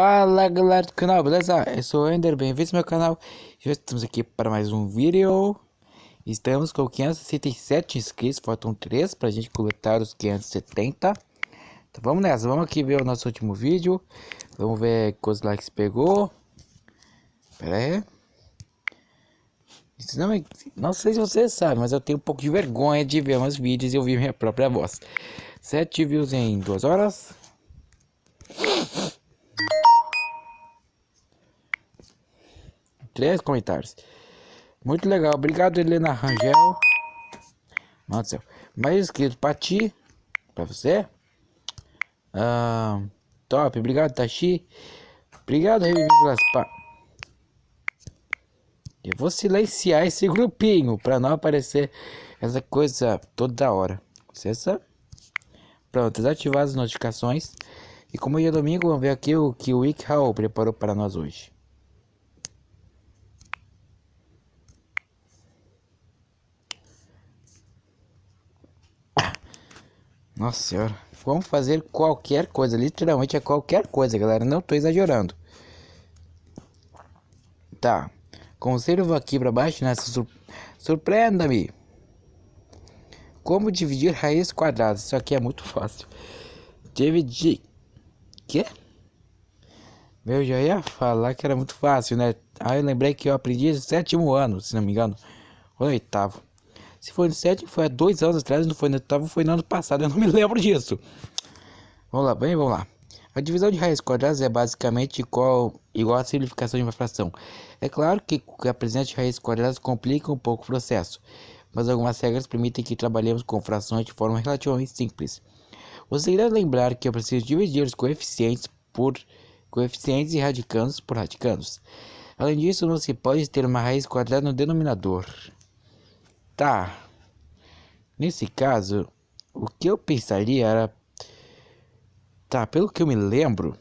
Fala galera do canal, beleza? Eu sou o Ender, bem-vindos ao meu canal. Já estamos aqui para mais um vídeo. Estamos com 567 inscritos, faltam 3 para a gente coletar os 570. Então vamos nessa, vamos aqui ver o nosso último vídeo. Vamos ver quantos likes pegou. Pera aí. Não sei se vocês sabem, mas eu tenho um pouco de vergonha de ver meus vídeos e ouvir minha própria voz. 7 views em 2 horas. Três comentários. Muito legal. Obrigado, Helena Rangel. Nossa do céu. Mais inscrito pra ti. Pra você. Top. Obrigado, Tashi. Obrigado, Revivido Gaspar. Eu vou silenciar esse grupinho pra não aparecer essa coisa toda hora. Licença. Pronto, desativar as notificações. E como hoje é domingo, vamos ver aqui o que o WikiHow preparou para nós hoje. Nossa senhora, vamos fazer qualquer coisa, literalmente é qualquer coisa, galera, não tô exagerando. Tá, conservo aqui pra baixo nessa surpreenda-me. Como dividir raízes quadradas, isso aqui é muito fácil. Dividir, quê? Eu já ia falar que era muito fácil, né? Aí eu lembrei que eu aprendi no 7º ano, se não me engano, ou no 8º. Se foi no 7º, foi há 2 anos atrás, não foi no 8º, foi no ano passado, eu não me lembro disso. Vamos lá, bem, vamos lá. A divisão de raízes quadradas é basicamente igual à simplificação de uma fração. É claro que a presença de raízes quadradas complica um pouco o processo, mas algumas regras permitem que trabalhemos com frações de forma relativamente simples. Você irá lembrar que eu preciso dividir os coeficientes por coeficientes e radicandos por radicandos. Além disso, não se pode ter uma raiz quadrada no denominador. Tá. Nesse caso, o que eu pensaria era... Tá, pelo que eu me lembro...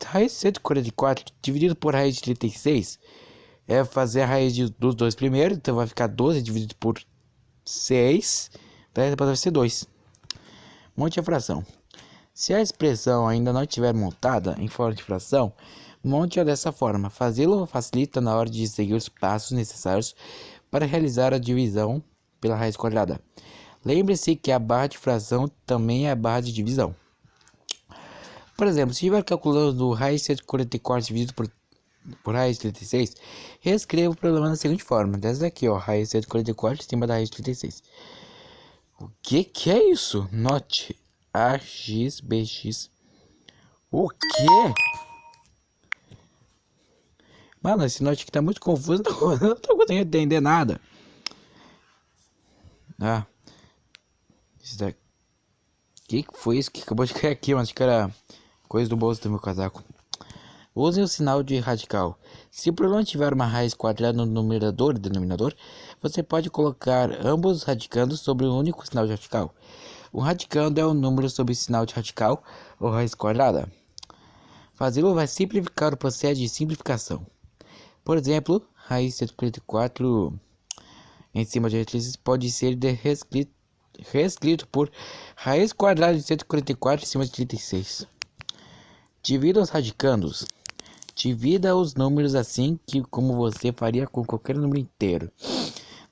Raiz de 144 dividido por raiz de 36 é fazer a raiz dos dois primeiros, então vai ficar 12 dividido por 6, depois vai ser 2. Monte a fração. Se a expressão ainda não estiver montada em forma de fração, monte-a dessa forma. Fazê-lo facilita na hora de seguir os passos necessários para realizar a divisão pela raiz quadrada. Lembre-se que a barra de fração também é a barra de divisão. Por exemplo, se estiver calculando raiz de 144 dividido por raiz de 36, reescreva o problema da seguinte forma. Dessa daqui, ó, raiz de 144 em cima da raiz de 36. O que é isso? Note AX, BX. O quê? Mano, esse note aqui tá muito confuso, não tô conseguindo entender nada. Ah. Isso daqui. Que foi isso que acabou de cair aqui? Mas acho que era coisa do bolso do meu casaco. Use o sinal de radical. Se o problema tiver uma raiz quadrada no numerador e denominador, você pode colocar ambos radicandos sobre um único sinal de radical. O radicando é o número sob o sinal de radical ou raiz quadrada. Fazê-lo vai simplificar o processo de simplificação. Por exemplo, raiz de 144 em cima de 36 pode ser reescrito por raiz quadrada de 144 em cima de 36. Divida os radicandos. Divida os números assim como você faria com qualquer número inteiro.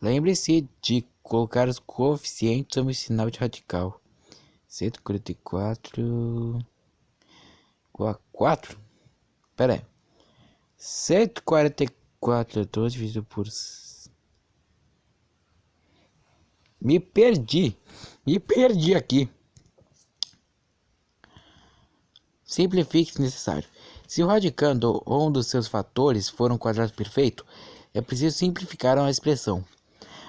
Lembre-se de colocar os coeficientes sob o sinal de radical. 144... 4? Pera aí. 144 12 dividido por... Me perdi aqui. Simplifique se necessário. Se o radicando ou um dos seus fatores for um quadrado perfeito, é preciso simplificar a expressão.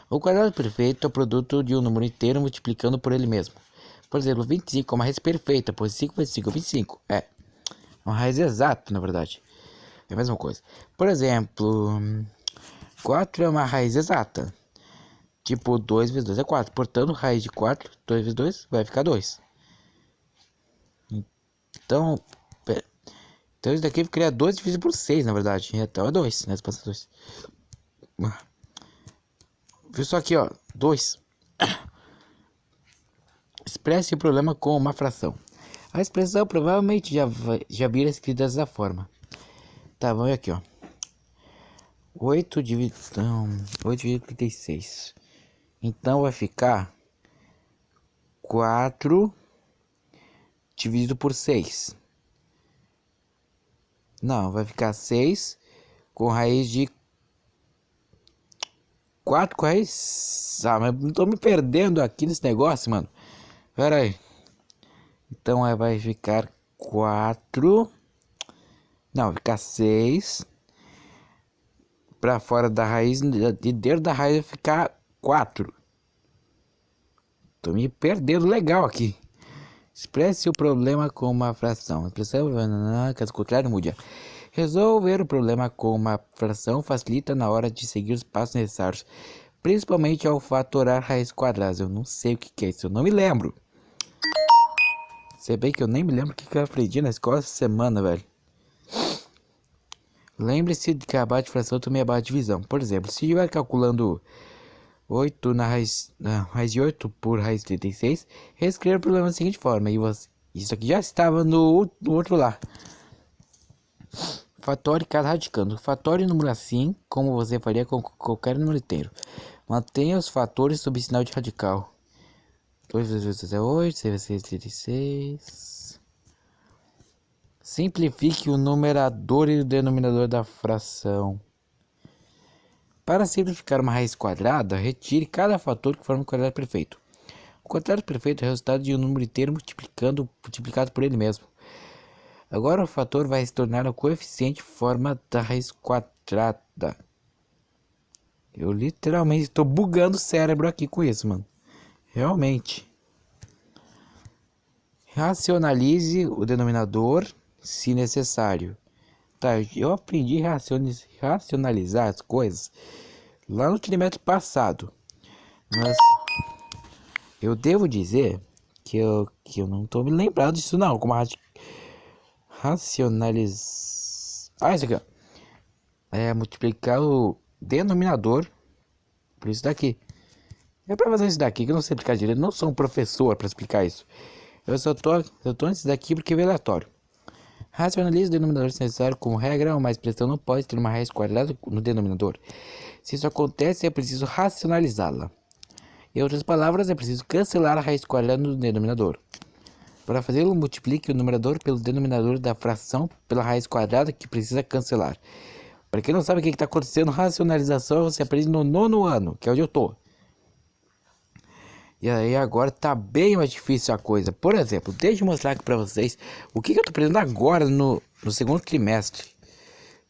O quadrado perfeito é o produto de um número inteiro multiplicando por ele mesmo. Por exemplo, 25 é uma raiz perfeita, pois 5 vezes 5 é 25. É uma raiz exata, na verdade. É a mesma coisa. Por exemplo, 4 é uma raiz exata. Tipo, 2 vezes 2 é 4. Portanto, raiz de 4, 2 vezes 2 vai ficar 2. Então, isso daqui cria 2 dividido por 6, na verdade. Então é 2, né? Passa 2. Viu só aqui, ó. 2. Expresse o problema com uma fração. A expressão provavelmente já vira escrita dessa forma. Tá, vamos ver aqui, ó. 8,36. Então vai ficar 4 dividido por 6. Não, vai ficar 6 com raiz de 4 com raiz... Ah, mas tô me perdendo aqui nesse negócio, mano. Pera aí. Então vai ficar 4... Não, vai ficar 6... Para fora da raiz, de dentro da raiz vai ficar 4. Tô me perdendo legal aqui. Expresse o problema com uma fração. Expressão, caso contrário, mude. Resolver o problema com uma fração facilita na hora de seguir os passos necessários, principalmente ao fatorar raízes quadradas. Eu não sei o que é isso, eu não me lembro. Se bem que eu nem me lembro o que eu aprendi na escola essa semana, velho. Lembre-se de que a base de fração também é base de divisão. Por exemplo, se eu estiver calculando 8 na raiz de 8 por raiz de 36, reescreva o problema da seguinte forma. Isso aqui já estava no outro lá. Fatório cada radicando. Fatório número assim, como você faria com qualquer número inteiro. Mantenha os fatores sob sinal de radical. 2 vezes 8, 6 vezes 36... Simplifique o numerador e o denominador da fração. Para simplificar uma raiz quadrada, retire cada fator que forma um quadrado perfeito. O quadrado perfeito é o resultado de um número inteiro multiplicado por ele mesmo. Agora o fator vai se tornar o coeficiente forma da raiz quadrada. Eu literalmente estou bugando o cérebro aqui com isso, mano. Realmente. Racionalize o denominador se necessário. Tá, eu aprendi a racionalizar as coisas lá no trimestre passado, mas eu devo dizer que eu não tô me lembrando disso não, como racionalizar. Isso aqui, ó. É multiplicar o denominador por isso daqui. É pra fazer isso daqui que eu não sei explicar direito, eu não sou um professor para explicar isso. Eu tô nisso daqui porque é aleatório. Racionalize o denominador se necessário. Como regra, uma expressão não pode ter uma raiz quadrada no denominador. Se isso acontece, é preciso racionalizá-la. Em outras palavras, é preciso cancelar a raiz quadrada no denominador. Para fazê-lo, multiplique o numerador pelo denominador da fração pela raiz quadrada que precisa cancelar. Para quem não sabe o que está acontecendo, racionalização você aprende no 9º ano, que é onde eu tô. E aí agora tá bem mais difícil a coisa. Por exemplo, deixa eu mostrar aqui pra vocês o que eu tô aprendendo agora no segundo trimestre.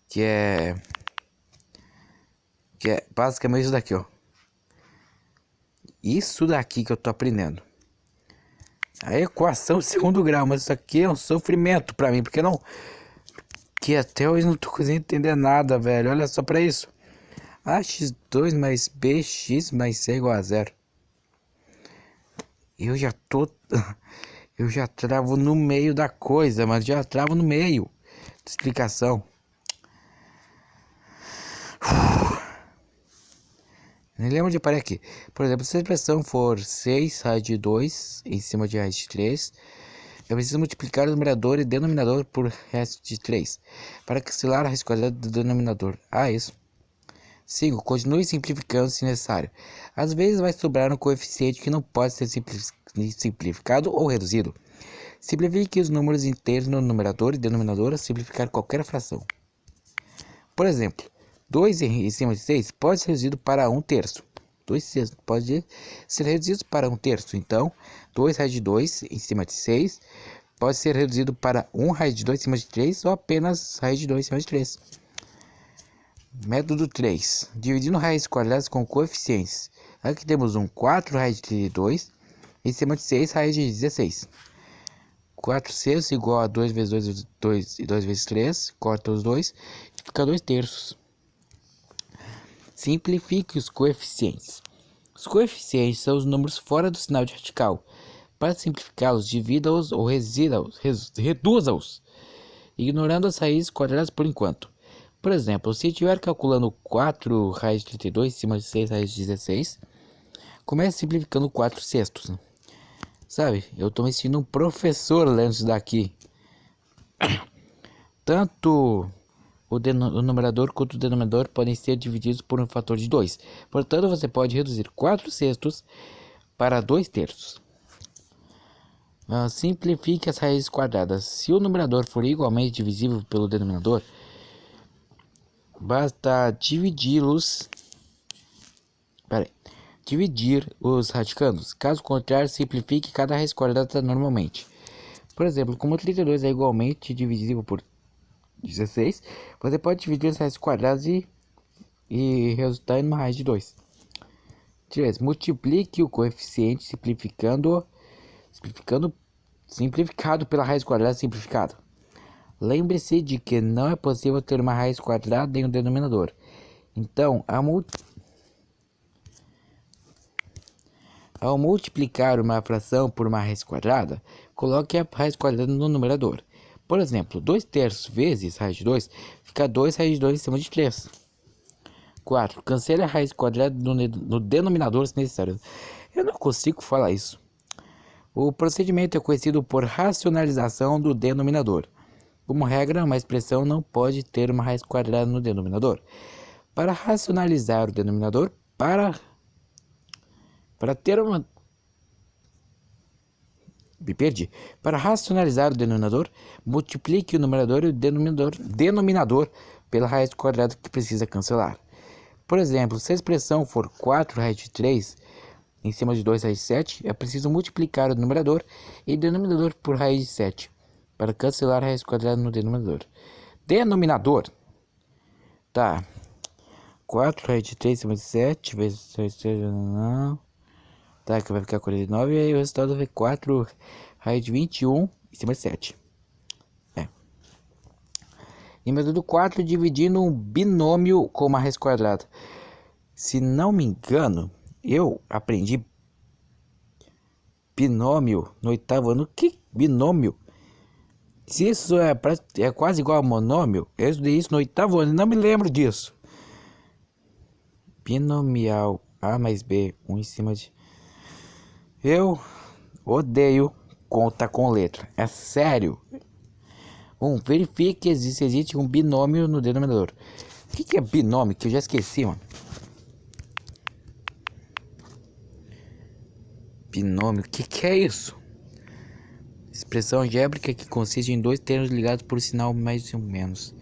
Que é basicamente isso daqui, ó. Isso daqui que eu tô aprendendo. A equação de segundo grau, mas isso aqui é um sofrimento pra mim, porque não... Que até hoje não tô conseguindo entender nada, velho. Olha só pra isso. Ax2 mais bx mais c igual a 0. Eu já travo no meio da coisa, mas já travo no meio da explicação. Nem lembro de parar aqui. Por exemplo, se a expressão for 6 raiz de 2 em cima de raiz de 3, eu preciso multiplicar o numerador e denominador por raiz de 3 para cancelar a raiz quadrada do denominador. Isso. 5. Continue simplificando se necessário. Às vezes vai sobrar um coeficiente que não pode ser simplificado ou reduzido. Simplifique os números inteiros no numerador e denominador a simplificar qualquer fração. Por exemplo, 2 em cima de 6 pode ser reduzido para 1/3. 2 pode ser reduzido para 1/3. Então, 2 raiz de 2 em cima de 6 pode ser reduzido para 1 raiz de 2 em cima de 3 ou apenas raiz de 2 em cima de 3. Método 3. Dividindo raízes quadradas com coeficientes. Aqui temos 4 raiz de 2 em cima de 6 raiz de 16. 4/6 igual a 2 vezes 2 e 2 vezes 3. Corta os 2 e fica 2/3. Simplifique os coeficientes. Os coeficientes são os números fora do sinal de radical. Para simplificá-los, divida-os ou reduza-os, ignorando as raízes quadradas por enquanto. Por exemplo, se estiver calculando 4 raiz de 32 em cima de 6 raiz de 16, comece simplificando 4/6. Sabe? Eu tô me sentindo um professor lendo isso daqui. Tanto o numerador quanto o denominador podem ser divididos por um fator de 2. Portanto, você pode reduzir 4/6 para 2/3. Simplifique as raízes quadradas. Se o numerador for igualmente divisível pelo denominador, basta dividir os radicandos. Caso contrário, simplifique cada raiz quadrada normalmente. Por exemplo, como 32 é igualmente divisível por 16, você pode dividir as raízes quadradas e resultar em uma raiz de 2. 3. Multiplique o coeficiente simplificado pela raiz quadrada simplificado. Lembre-se de que não é possível ter uma raiz quadrada em um denominador. Então, ao multiplicar uma fração por uma raiz quadrada, coloque a raiz quadrada no numerador. Por exemplo, 2/3 vezes raiz de 2 fica 2 raiz de 2 em cima de 3. 4. Cancele a raiz quadrada no denominador se necessário. Eu não consigo falar isso. O procedimento é conhecido por racionalização do denominador. Como regra, uma expressão não pode ter uma raiz quadrada no denominador. Para racionalizar o denominador, para ter uma... Me perdi. Para racionalizar o denominador, multiplique o numerador e o denominador pela raiz quadrada que precisa cancelar. Por exemplo, se a expressão for 4 raiz de 3 em cima de 2 raiz de 7, é preciso multiplicar o numerador e o denominador por raiz de 7, para cancelar a raiz quadrada no denominador. Denominador. Tá. 4 raiz de 3 em cima de 7, vezes 7, não. Tá, que vai ficar 49, e aí o resultado vai 4 raiz de 21 em cima de 7. E método 4, dividindo um binômio com uma raiz quadrada. Se não me engano, eu aprendi binômio no 8º ano. Que binômio? Se isso é quase igual a monômio, eu estudei isso no 8º ano, não me lembro disso. Binomial A mais B, 1 em cima de... Eu odeio conta com letra, é sério. Verifique se existe um binômio no denominador. O que é binômio? Que eu já esqueci, mano. Binômio, o que é isso? Expressão algébrica que consiste em dois termos ligados por um sinal mais ou menos.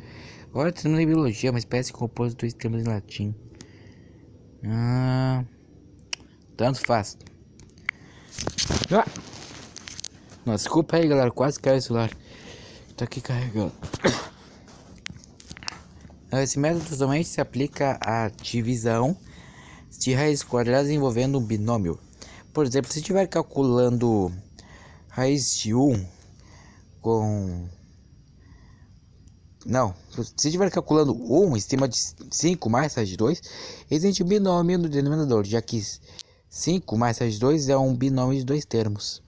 Agora termos em biologia, uma espécie composta de dois termos em latim. Tanto faz. Nossa, desculpa aí, galera, quase caiu o celular. Tá aqui carregando. Esse método somente se aplica à divisão de raízes quadradas envolvendo um binômio. Por exemplo, se estiver calculando raiz de 1 com... Não, se estiver calculando 1 em cima de 5 mais raiz de 2, existe um binômio no denominador, já que 5 mais raiz de 2 é um binômio de dois termos.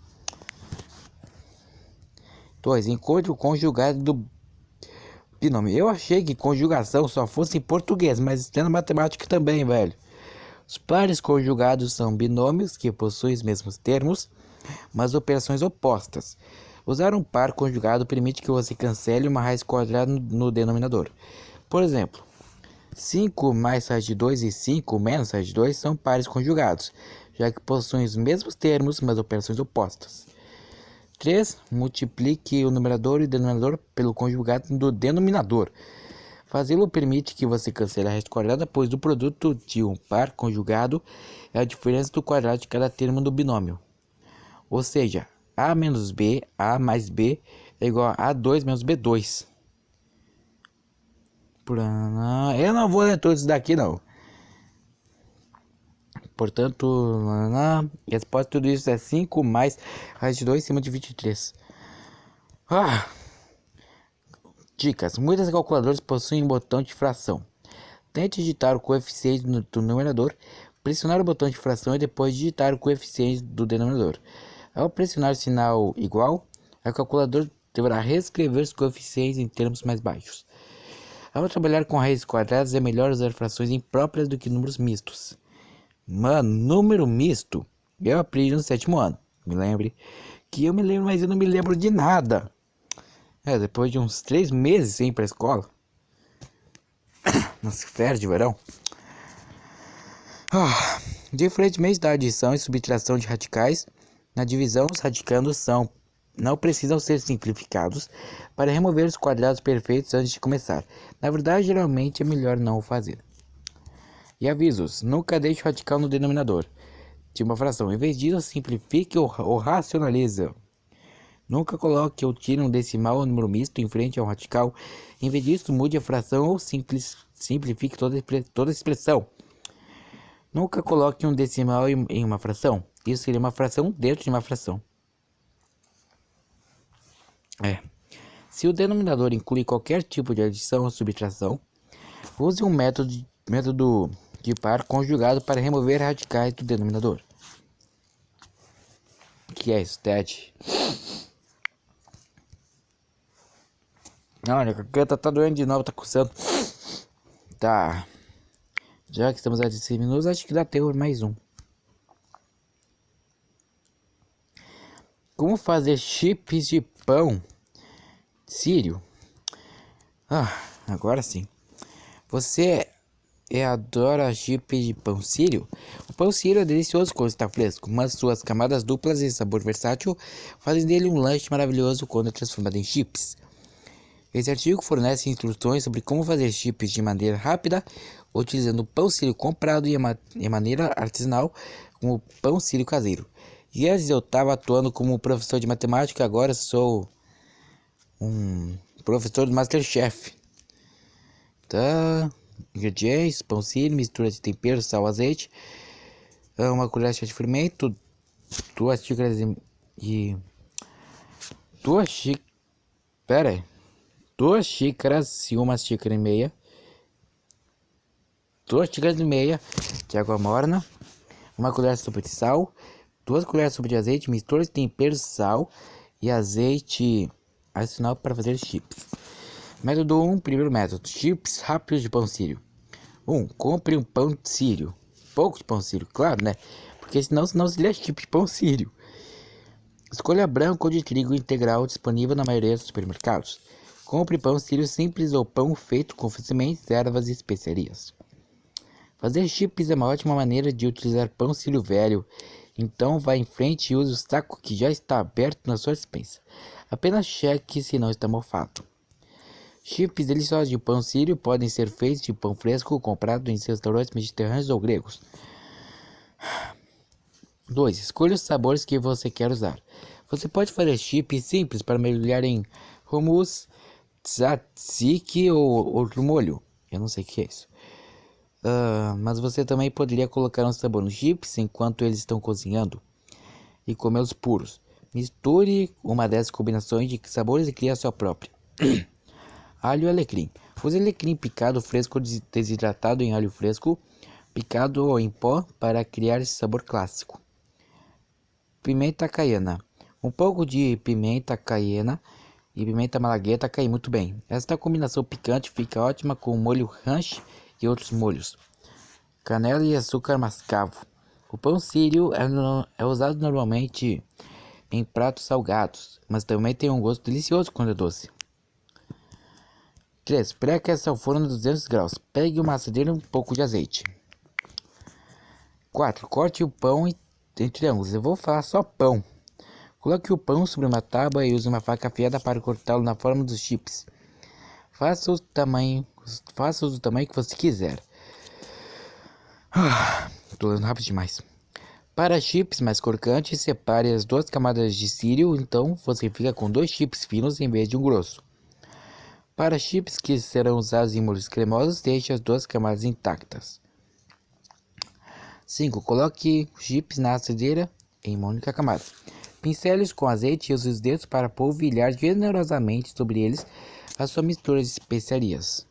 2. Encontre o conjugado do binômio. Eu achei que conjugação só fosse em português, mas tem na matemática também, velho. Os pares conjugados são binômios que possuem os mesmos termos, mas operações opostas. Usar um par conjugado permite que você cancele uma raiz quadrada no denominador. Por exemplo, 5 mais raiz de 2 e 5 menos raiz de 2 são pares conjugados, já que possuem os mesmos termos, mas operações opostas. 3. Multiplique o numerador e o denominador pelo conjugado do denominador. Fazê-lo permite que você cancele a raiz quadrada, pois o produto de um par conjugado é a diferença do quadrado de cada termo do binômio. Ou seja, A menos B, A mais B é igual a A2 menos B2. Eu não vou ler tudo isso daqui, não. Portanto, a resposta de tudo isso é 5 mais raiz de 2 em cima de 23. Dicas. Muitas calculadoras possuem um botão de fração. Tente digitar o coeficiente do numerador, pressionar o botão de fração e depois digitar o coeficiente do denominador. Ao pressionar o sinal igual, a calculadora deverá reescrever os coeficientes em termos mais baixos. Ao trabalhar com raízes quadradas, é melhor usar frações impróprias do que números mistos. Mano, número misto eu aprendi no 7º ano. me lembre. Que eu me lembro, mas eu não me lembro de nada. Depois de uns 3 meses sem ir pra escola. Nas férias de verão. Diferentemente da adição e subtração de radicais, na divisão os radicandos não precisam ser simplificados para remover os quadrados perfeitos antes de começar. Na verdade, geralmente é melhor não o fazer. E avisos: nunca deixe o radical no denominador de uma fração. Em vez disso, simplifique ou racionalize. Nunca coloque ou tire um decimal ou número misto em frente ao radical. Em vez disso, mude a fração ou simplifique toda a expressão. Nunca coloque um decimal em uma fração. Isso seria uma fração dentro de uma fração. Se o denominador inclui qualquer tipo de adição ou subtração, use um método de par conjugado para remover radicais do denominador. Que é isso, Ted? Olha, a garganta tá doendo de novo, tá coçando. Tá. Já que estamos a 16 minutos, acho que dá tempo mais um. Como fazer chips de pão sírio? Agora sim. Você adora chips de pão sírio? O pão sírio é delicioso quando está fresco, mas suas camadas duplas e sabor versátil fazem dele um lanche maravilhoso quando é transformado em chips. Esse artigo fornece instruções sobre como fazer chips de maneira rápida, utilizando pão sírio comprado e maneira artesanal, como pão sírio caseiro. E antes eu estava atuando como professor de matemática, agora sou um professor do MasterChef. Tá, ingredientes: pão sírio, mistura de tempero, sal, azeite, uma colher de chá de fermento, 2 xícaras e 2 xícaras. Pera aí. 2 xícaras e 1 xícara e meia. 2 xícaras e meia de água morna. 1 colher de sopa de sal. 2 colheres de sopa de azeite. Mistura de tempero, sal e azeite adicional para fazer chips. Método 1. Primeiro método: chips rápidos de pão sírio. 1. Compre um pão sírio. Pouco de pão sírio, claro, né? Porque senão seria chip de pão sírio. Escolha branco ou de trigo integral, disponível na maioria dos supermercados. Compre pão sírio simples ou pão feito com sementes, ervas e especiarias. Fazer chips é uma ótima maneira de utilizar pão sírio velho. Então vá em frente e use o saco que já está aberto na sua despensa. Apenas cheque se não está mofado. Chips deliciosos de pão sírio podem ser feitos de pão fresco comprado em restaurantes mediterrâneos ou gregos. 2. Escolha os sabores que você quer usar. Você pode fazer chips simples para mergulhar em hummus, tzatziki ou outro molho. Eu não sei o que é isso. Mas você também poderia colocar um sabor nos chips enquanto eles estão cozinhando e comê-los puros. Misture uma dessas combinações de sabores e crie a sua própria. Alho e alecrim. Use alecrim picado fresco ou desidratado em alho fresco, picado ou em pó para criar esse sabor clássico. Pimenta caiena. Um pouco de pimenta caiena e pimenta malagueta cai muito bem. Esta combinação picante fica ótima com molho ranch e outros molhos. Canela e açúcar mascavo. O pão sírio é usado normalmente em pratos salgados, mas também tem um gosto delicioso quando é doce. 3. Pré-aqueça ao forno a 200 graus. Pegue uma assadeira e um pouco de azeite. 4. Corte o pão em triângulos. Eu vou falar só pão. Coloque o pão sobre uma tábua e use uma faca afiada para cortá-lo na forma dos chips. Faça-os do tamanho que você quiser. Estou lendo rápido demais. Para chips mais crocantes, separe as 2 camadas de sírio, então você fica com 2 chips finos em vez de um grosso. Para chips que serão usados em molhos cremosos, deixe as 2 camadas intactas. 5. Coloque os chips na assadeira em uma única camada. Pincele-os com azeite e use os dedos para polvilhar generosamente sobre eles a sua mistura de especiarias.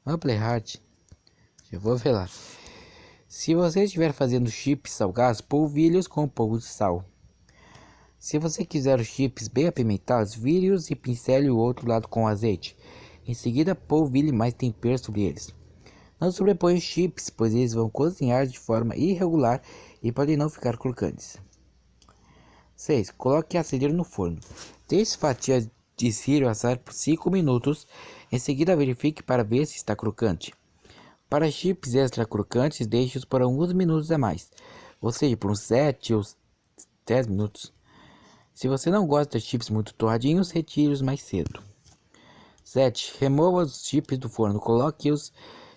Vamos play hard. Já vou ver lá. Se você estiver fazendo chips salgados, polvilhe-os com um pouco de sal. Se você quiser os chips bem apimentados, vire-os e pincele o outro lado com azeite. Em seguida, polvilhe mais tempero sobre eles. Não sobreponha os chips, pois eles vão cozinhar de forma irregular e podem não ficar crocantes. 6. Coloque a acender no forno. Deixe fatias de sírio assar por 5 minutos. Em seguida, verifique para ver se está crocante. Para chips extra crocantes, deixe-os por alguns minutos a mais, ou seja, por uns 7 ou 10 minutos. Se você não gosta de chips muito torradinhos, retire-os mais cedo. 7. Remova os chips do forno, coloque-os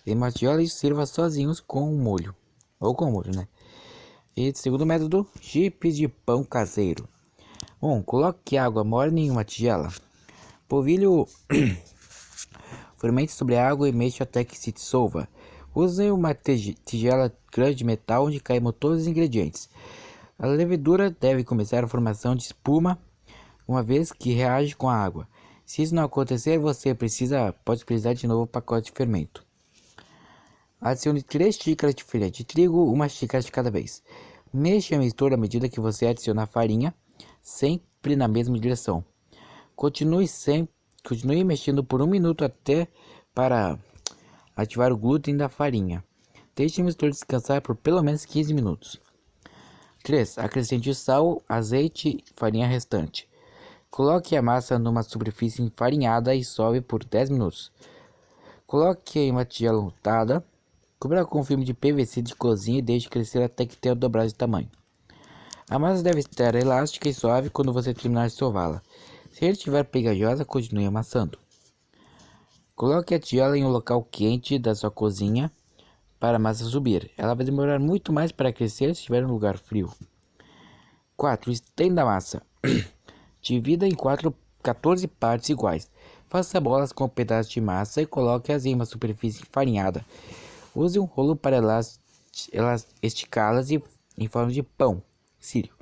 em uma tigela e sirva sozinhos com o molho. Ou com o molho, né? E segundo método, chips de pão caseiro. 1. Coloque água morna em uma tigela. Polvilhe o fermente sobre a água e mexa até que se dissolva. Use uma tigela grande de metal onde caibam todos os ingredientes. A levedura deve começar a formação de espuma uma vez que reage com a água. Se isso não acontecer, você pode precisar de novo pacote de fermento. Adicione 3 xícaras de farinha de trigo, 1 xícara de cada vez. Mexa a mistura à medida que você adiciona a farinha, sempre na mesma direção. Continue mexendo por 1 minuto até para ativar o glúten da farinha. Deixe a mistura descansar por pelo menos 15 minutos. 3. Acrescente sal, azeite e farinha restante. Coloque a massa numa superfície enfarinhada e sobe por 10 minutos. Coloque em uma tigela untada. Cubra com filme de PVC de cozinha e deixe crescer até que tenha dobrado de tamanho. A massa deve estar elástica e suave quando você terminar de sová-la. Se ela estiver pegajosa, continue amassando. Coloque a tigela em um local quente da sua cozinha para a massa subir. Ela vai demorar muito mais para crescer se estiver em um lugar frio. 4. Estenda a massa. Divida em 14 partes iguais. Faça bolas com pedaços de massa e coloque-as em uma superfície enfarinhada. Use um rolo para esticá-las em forma de pão sírio.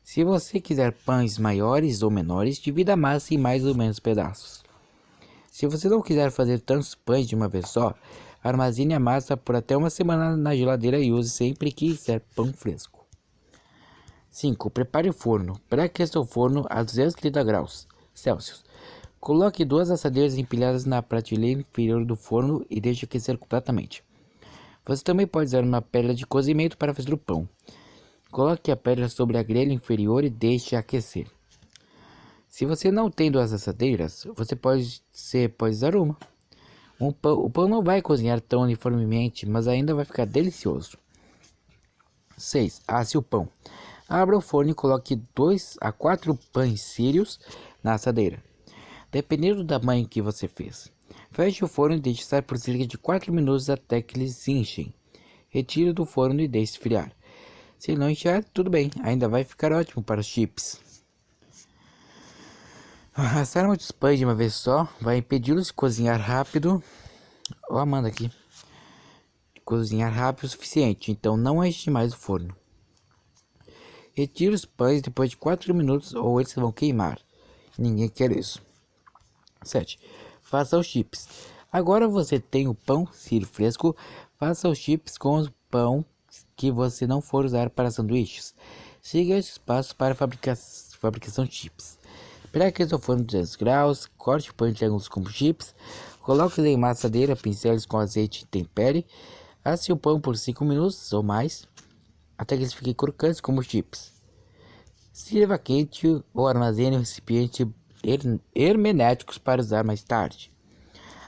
Se você quiser pães maiores ou menores, divida a massa em mais ou menos pedaços. Se você não quiser fazer tantos pães de uma vez só, armazene a massa por até 1 semana na geladeira e use sempre que quiser pão fresco. 5. Prepare o forno. Pré-aqueça o forno a 230 graus Celsius. Coloque 2 assadeiras empilhadas na prateleira inferior do forno e deixe aquecer completamente. Você também pode usar uma pedra de cozimento para fazer o pão. Coloque a pedra sobre a grelha inferior e deixe aquecer. Se você não tem 2 assadeiras, você pode usar uma. O pão não vai cozinhar tão uniformemente, mas ainda vai ficar delicioso. 6. Asse o pão. Abra o forno e coloque 2 a 4 pães sírios na assadeira, dependendo do tamanho que você fez. Feche o forno e deixe estar por cerca de 4 minutos até que eles enchem. Retire do forno e deixe esfriar. Se não inchar, tudo bem, ainda vai ficar ótimo para os chips. Assar muitos pães de uma vez só vai impedi-los de cozinhar rápido. Ó, Amanda aqui. Cozinhar rápido o suficiente, então não enche mais o forno. Retire os pães depois de 4 minutos ou eles vão queimar. Ninguém quer isso. 7. Faça os chips. Agora você tem o pão sírio fresco. Faça os chips com o pão que você não for usar para sanduíches. Siga esses passos para a fabricação de chips. Pré-aqueça o forno de 200 graus. Corte o pão em triângulos como chips. Coloque-os em uma assadeira, pincele com azeite e tempere. Asse o pão por 5 minutos ou mais, até que eles fiquem crocantes como chips. Sirva quente ou armazene em recipientes herméticos para usar mais tarde.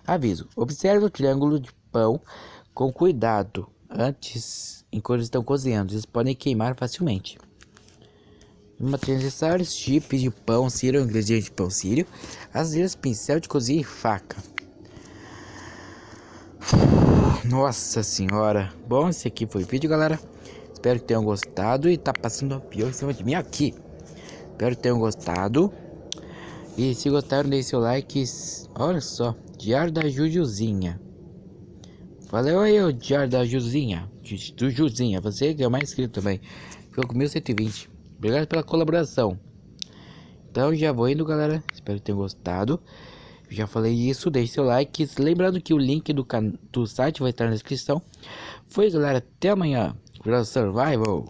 Aviso: observe o triângulo de pão com cuidado enquanto estão cozinhando, eles podem queimar facilmente. Materiais necessários: chips de pão sírio, ingredientes de pão sírio, assadeiras, pincel de cozinha e faca. Nossa senhora. Bom, esse aqui foi o vídeo, galera. Espero que tenham gostado. E tá passando um avião em cima de mim aqui. Espero que tenham gostado. E se gostaram, deixe seu like. Olha só, Diário da Jujuzinha. Valeu aí, o Diário da Juzinha. Do Juzinha, você que é o mais inscrito também. Ficou com 1120. Obrigado pela colaboração. Então já vou indo, galera. Espero que tenham gostado. Já falei isso, deixe seu like. Lembrando que o link do site vai estar na descrição. Foi, galera, até amanhã. Survival.